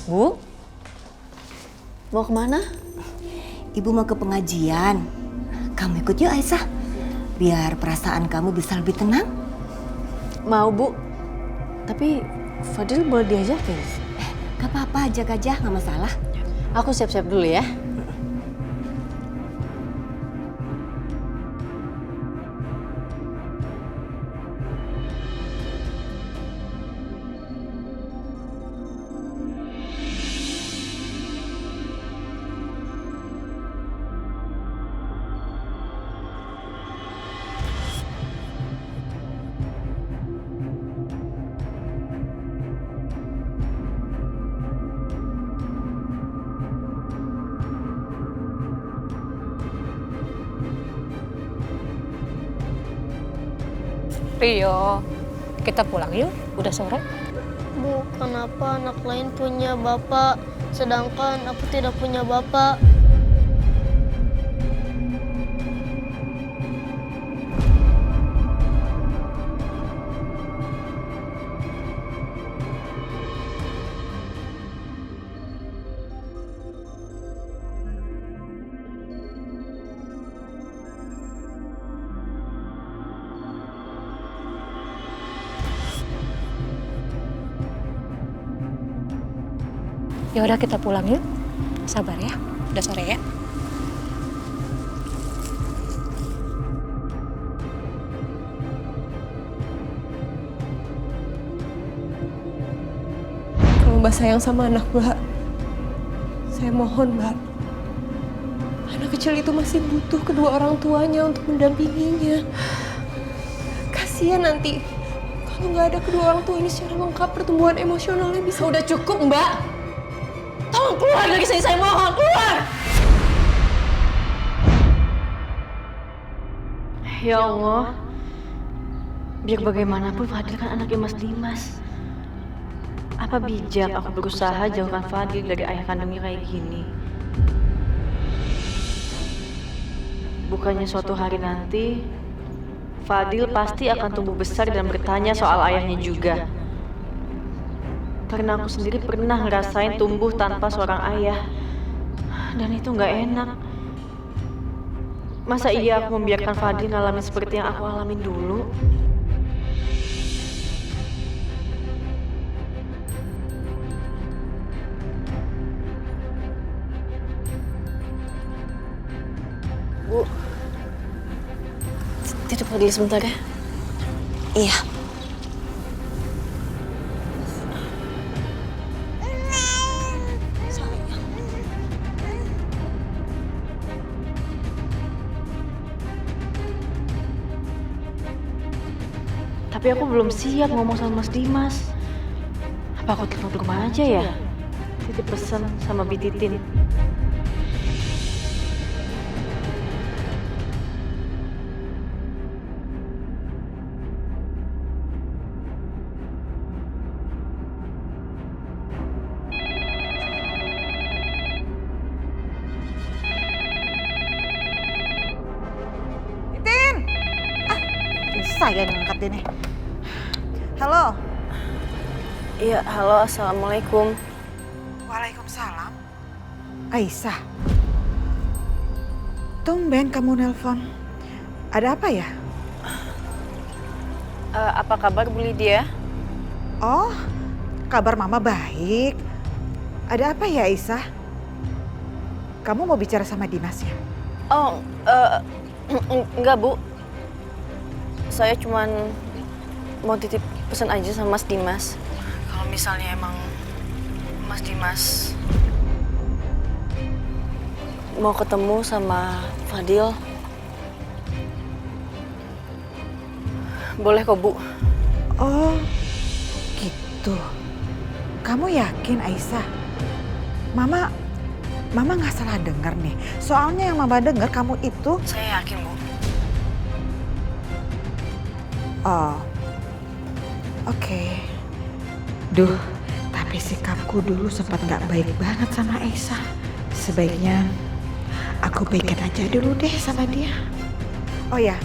Bu, mau kemana? Ibu mau ke pengajian. Kamu ikut yuk Aisyah, biar perasaan kamu bisa lebih tenang. Mau Bu, tapi Fadil boleh diajakin? Gak apa-apa, ajak aja, gak masalah. Aku siap-siap dulu ya. Rio, kita pulang yuk, udah sore. Bu, kenapa anak lain punya bapak, sedangkan aku tidak punya bapak? Ya udah kita pulang yuk. Sabar ya, udah sore ya. Kalau Mbak sayang sama anak Mbak, saya mohon Mbak. Anak kecil itu masih butuh kedua orang tuanya untuk mendampinginya. Kasihan nanti kalau nggak ada kedua orang tua ini secara lengkap, pertumbuhan emosionalnya bisa. Udah cukup Mbak. Tolong keluar dari sini, saya mohon, keluar! Ya Allah, biar bagaimanapun Fadil kan anaknya Mas Dimas. Apa bijak aku berusaha jauhkan Fadil dari ayah kandungnya kayak gini? Bukannya suatu hari nanti, Fadil pasti akan tumbuh besar dan bertanya soal ayahnya juga. Karena aku sendiri pernah ngerasain tumbuh tanpa seorang ayah. Dan itu nggak enak. Masa iya aku membiarkan Fadil ngalamin seperti yang aku alamin dulu? Bu, titip Fadil sebentar ya. Iya. Tapi aku belum siap ngomong sama Mas Dimas. Apa aku telepon ke rumah aja ya? Titip pesan sama Bi Titin. Saya yang ngangkat ini. Halo. Iya, halo, assalamualaikum. Waalaikumsalam. Aisyah. Tumben kamu nelpon. Ada apa ya? Apa kabar Bu Lydia? Oh, kabar mama baik. Ada apa ya Aisyah? Kamu mau bicara sama Dimas ya? Oh, enggak Bu. Saya cuman mau titip pesan aja sama Mas Dimas. Kalau misalnya emang Mas Dimas mau ketemu sama Fadil, boleh kok Bu. Oh, gitu. Kamu yakin Aisyah? Mama nggak salah dengar nih. Soalnya yang mama dengar kamu itu. Saya yakin Bu. Oh, oke. Duh, tapi sikapku dulu sempat nggak baik banget sama Aisyah. Sebaiknya aku baikin aja dulu deh sama dia. Oh ya,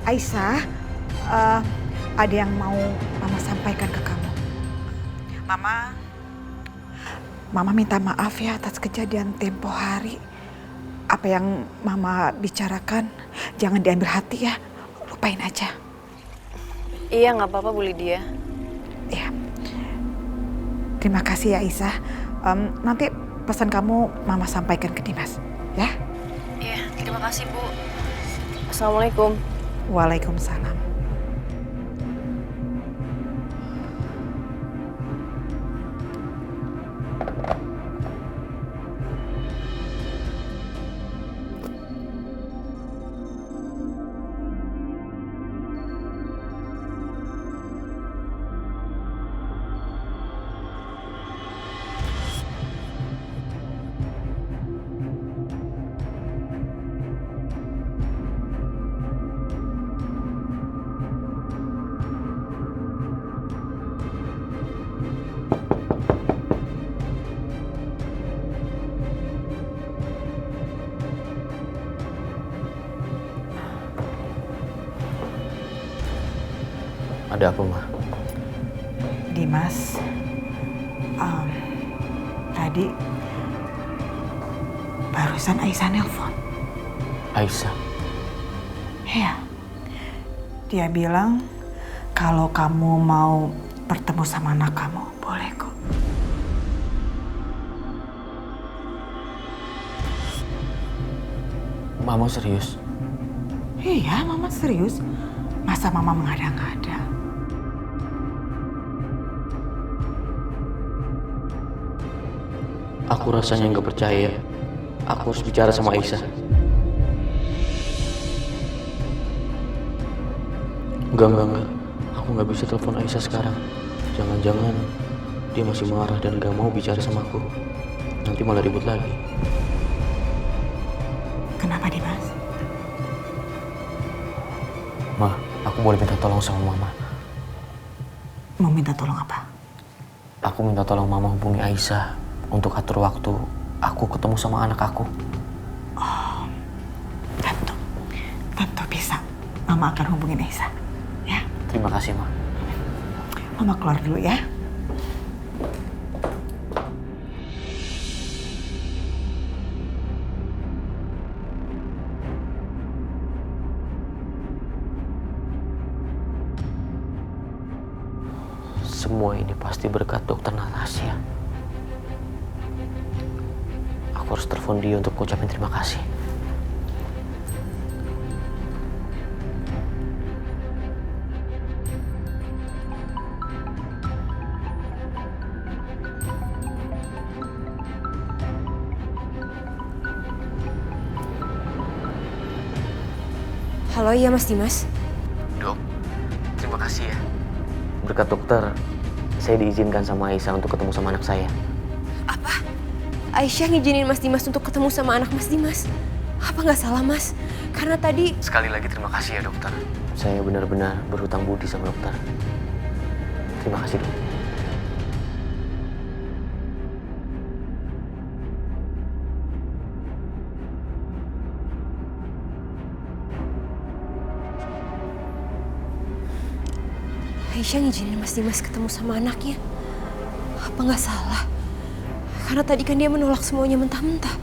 Aisyah, ada yang mau Mama sampaikan ke kamu. Mama minta maaf ya atas kejadian tempo hari. Apa yang Mama bicarakan jangan diambil hati ya. Lupain aja. Iya, nggak apa-apa Bu Lydia. Ya. Terima kasih ya Aisyah. Nanti pesan kamu Mama sampaikan ke Dimas, ya? Iya, terima kasih Bu. Assalamualaikum. Waalaikumsalam. Ada apa, Ma? Dimas, tadi barusan Aisyah nelpon. Aisyah? Iya, dia bilang kalau kamu mau bertemu sama anak kamu, boleh kok. Mama serius? Iya, Mama serius. Masa Mama mengada-ngada? Aku rasanya nggak percaya. Aku harus bicara sama Aisyah. Enggak. Aku nggak bisa telepon Aisyah sekarang. Jangan-jangan dia masih marah dan nggak mau bicara sama aku. Nanti malah ribut lagi. Kenapa, Dimas? Ma, aku boleh minta tolong sama Mama. Mau minta tolong apa? Aku minta tolong Mama hubungi Aisyah untuk atur waktu aku ketemu sama anak aku. Oh, tentu bisa. Mama akan hubungin Aisyah, ya. Terima kasih, Ma. Mama keluar dulu ya. Semua ini pasti berkat dokter Natasha. Aku harus telepon dia untuk ngucapin terima kasih. Halo, iya Mas Dimas. Dok, terima kasih ya. Berkat dokter, saya diizinkan sama Aisyah untuk ketemu sama anak saya. Apa? Aisyah ngizinin Mas Dimas untuk ketemu sama anak Mas Dimas? Apa nggak salah Mas? Karena tadi... Sekali lagi terima kasih ya dokter. Saya benar-benar berhutang budi sama dokter. Terima kasih dok. Aisyah ngizinin Mas Dimas ketemu sama anaknya. Apa nggak salah? Karena tadi kan dia menolak semuanya mentah-mentah.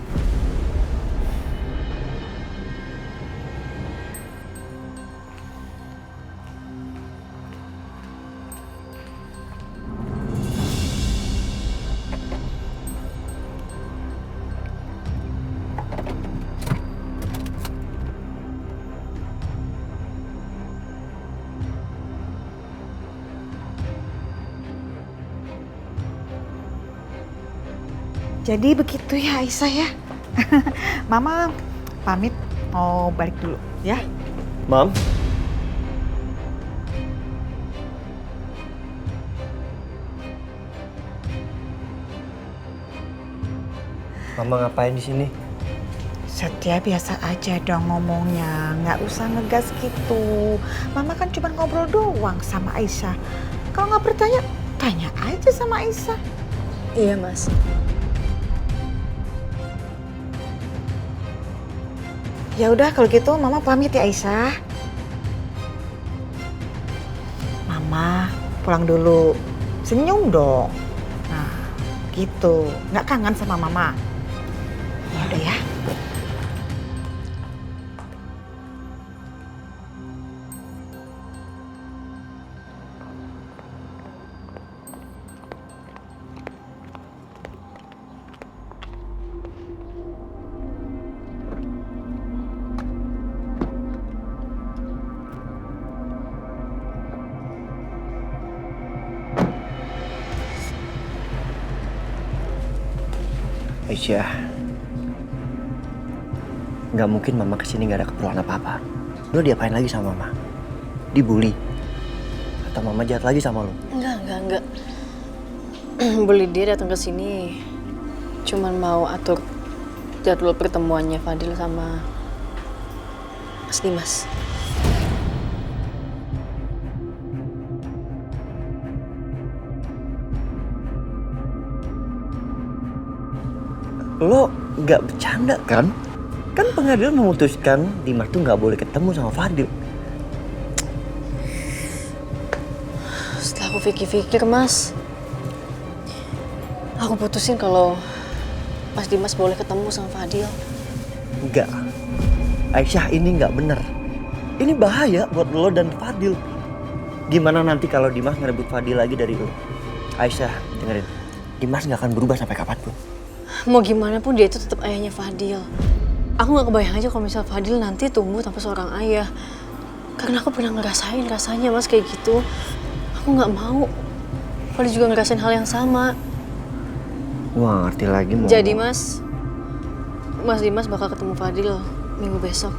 Jadi begitu ya Aisyah ya. Mama pamit mau balik dulu ya. Mam? Mama ngapain di sini? Setia biasa aja dong ngomongnya, nggak usah ngegas gitu. Mama kan cuma ngobrol doang sama Aisyah. Kalau nggak percaya, tanya aja sama Aisyah. Iya, Mas. Ya udah kalau gitu Mama pamit ya Aisyah. Mama pulang dulu. Senyum dong. Nah, gitu. Nggak kangen sama Mama? Ya udah ya. Aisyah, nggak mungkin Mama kesini nggak ada keperluan apa-apa. Lo diapain lagi sama Mama? Dibully? Atau Mama jahat lagi sama lo? Enggak. Beli dia datang ke sini cuman mau atur jadwal pertemuannya Fadil sama Mas Dimas. Lo nggak bercanda kan? Kan pengadilan memutuskan Dimas tuh nggak boleh ketemu sama Fadil. Setelah aku pikir-pikir, Mas, aku putusin kalau Mas Dimas boleh ketemu sama Fadil. Enggak. Aisyah, ini nggak bener. Ini bahaya buat lo dan Fadil. Gimana nanti kalau Dimas ngerebut Fadil lagi dari lo? Aisyah, dengerin. Dimas nggak akan berubah sampai kapanpun. Mau gimana pun dia itu tetap ayahnya Fadil. Aku nggak kebayang aja kalau misal Fadil nanti tumbuh tanpa seorang ayah. Karena aku pernah ngerasain rasanya, Mas, kayak gitu. Aku nggak mau Fadil juga ngerasain hal yang sama. Wah, ngerti lagi mau. Jadi, Mas Dimas bakal ketemu Fadil minggu besok.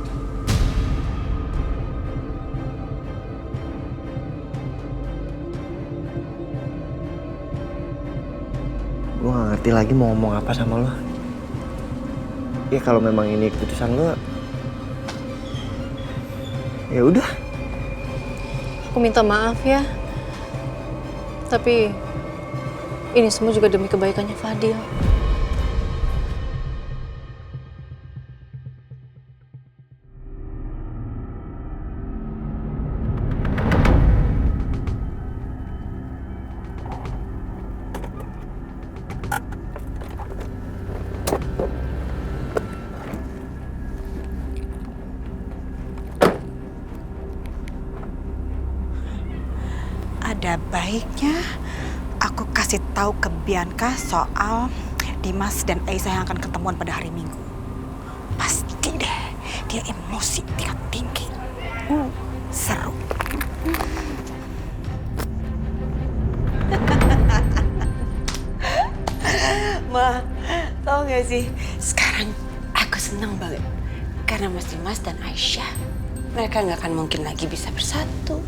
Gue gak ngerti lagi mau ngomong apa sama lo. Ya kalau memang ini keputusan lo, ya udah. Aku minta maaf ya. Tapi ini semua juga demi kebaikannya Fadil. Ada baiknya aku kasih tahu ke Bianca soal Dimas dan Aisyah yang akan ketemuan pada hari Minggu. Pasti deh, dia emosi tingkat tinggi. Seru. Ma, tau gak sih? Sekarang aku senang banget. Karena Mas Dimas dan Aisyah, mereka gak akan mungkin lagi bisa bersatu.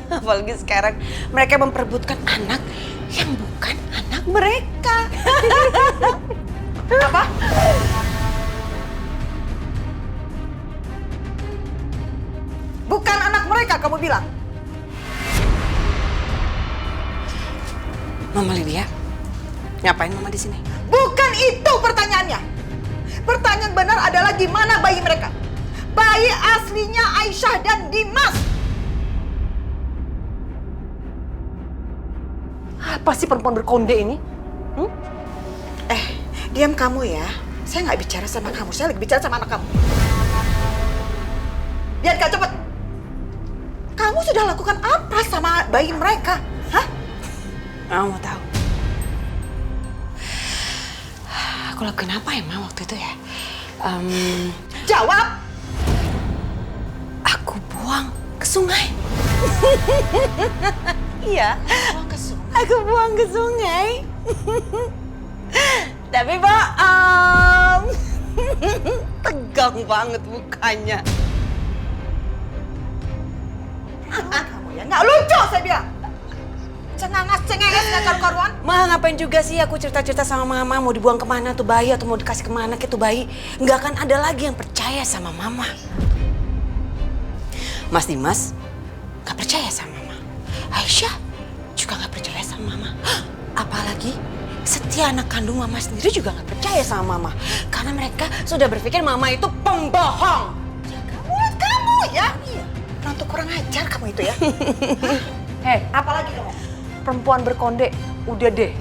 Apalagi sekarang mereka memperebutkan anak yang bukan anak mereka. Apa? Bukan anak mereka kamu bilang? Mama Lydia, ngapain Mama di sini? Bukan itu pertanyaannya. Pertanyaan benar adalah gimana bayi mereka? Bayi aslinya Aisyah dan Dimas. Apa sih perempuan berkonde ini? Diam kamu ya. Saya nggak bicara sama kamu, saya lagi bicara sama anak kamu. Bianca, cepet. Kamu sudah lakukan apa sama bayi mereka? Hah? Mama mau tahu. Aku lakuin apa ya, Ma, waktu itu ya? Jawab! Aku buang ke sungai. Iya. Buang ke sungai. Aku buang ke sungai. Tapi bohong. Tegang banget mukanya. Kamu ya nggak lucu saya bilang. Cengenges nggak karu-karuan. Ma, ngapain juga sih aku cerita-cerita sama Mama mau dibuang kemana tuh bayi atau mau dikasih kemana ke tuh bayi. Nggak akan ada lagi yang percaya sama Mama. Mas Dimas nggak percaya sama Mama. Aisyah juga nggak percaya sama Mama. Apalagi Setia anak kandung Mama sendiri juga nggak percaya sama Mama. Karena mereka sudah berpikir Mama itu pembohong. Jaga mulut kamu ya. Iya. Untuk kurang ajar kamu itu ya. Hei, Apalagi kamu? perempuan berkonde, udah deh.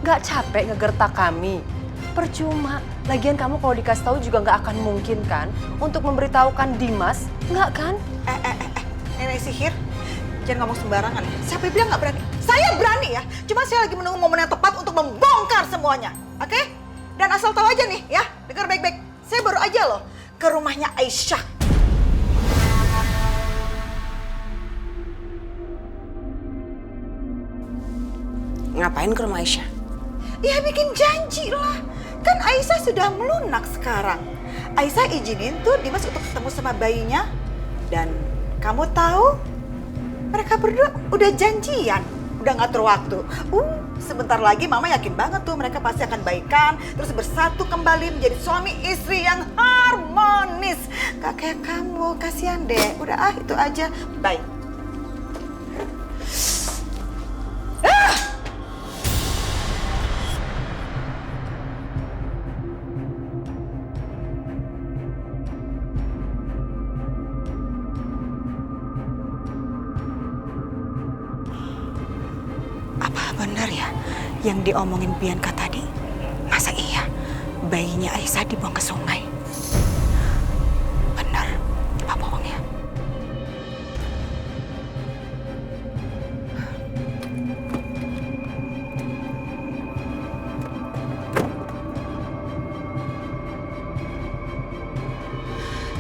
Nggak capek ngegertak kami? Percuma. Lagian kamu kalau dikasih tahu juga nggak akan mungkin kan untuk memberitahukan Dimas, nggak kan? Nenek sihir, jangan ngomong sembarangan. Siapa yang bilang nggak berani? Saya berani ya. Cuma saya lagi menunggu momen yang tepat untuk membongkar semuanya. Oke? Dan asal tahu aja nih ya, dengar baik-baik. Saya baru aja loh ke rumahnya Aisyah. Ngapain ke rumah Aisyah? Ya bikin janji lah. Kan Aisyah sudah melunak sekarang. Aisyah izinin tuh Dimas untuk ketemu sama bayinya. Dan kamu tahu, mereka berdua udah janjian. Udah ngatur waktu. Sebentar lagi mama yakin banget tuh mereka pasti akan baikan. Terus bersatu kembali menjadi suami istri yang harmonis. Gak kayak kamu, kasihan deh. Udah itu aja. Bye. Apa benar ya yang diomongin Bianca tadi? Masa iya bayinya Aisyah dibuang ke sungai? Benar, apa bohong ya?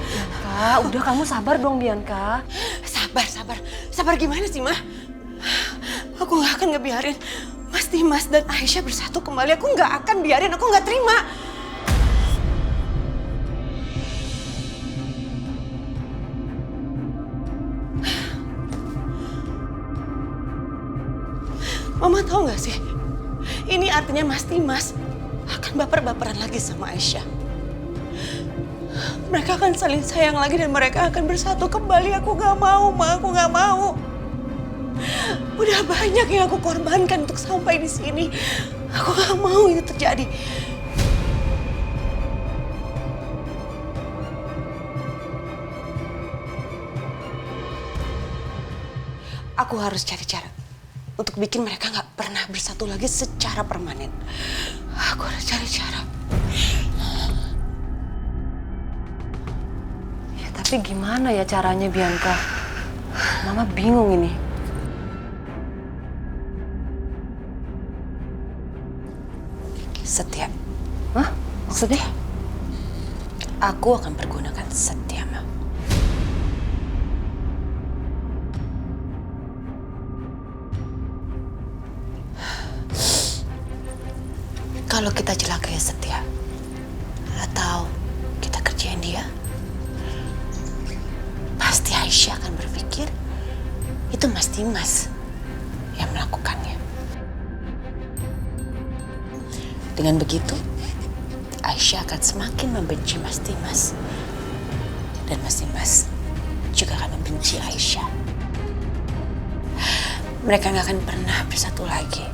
Bianca, udah kamu sabar dong Bianca. Sabar gimana sih, Ma? Aku nggak akan ngebiarin Mas Dimas dan Aisyah bersatu kembali. Aku nggak akan biarin, aku nggak terima. Mama tahu nggak sih? Ini artinya Mas Dimas akan baper-baperan lagi sama Aisyah. Mereka akan saling sayang lagi dan mereka akan bersatu kembali. Aku nggak mau, Ma. Aku nggak mau. Udah banyak yang aku korbankan untuk sampai di sini. Aku nggak mau itu terjadi. Aku harus cari cara untuk bikin mereka nggak pernah bersatu lagi secara permanen. Aku harus cari cara. Ya tapi gimana ya caranya Bianca? Mama bingung ini. Setia. Hah? Maksudnya? Aku akan pergunakan Setia, Ma. Kalau kita celakai Setia, atau kita kerjain dia, pasti Aisyah akan berpikir itu Mas Dimas yang melakukannya. Dengan begitu, Aisyah akan semakin membenci Mas Dimas. Dan Mas Dimas juga akan membenci Aisyah. Mereka nggak akan pernah bersatu lagi.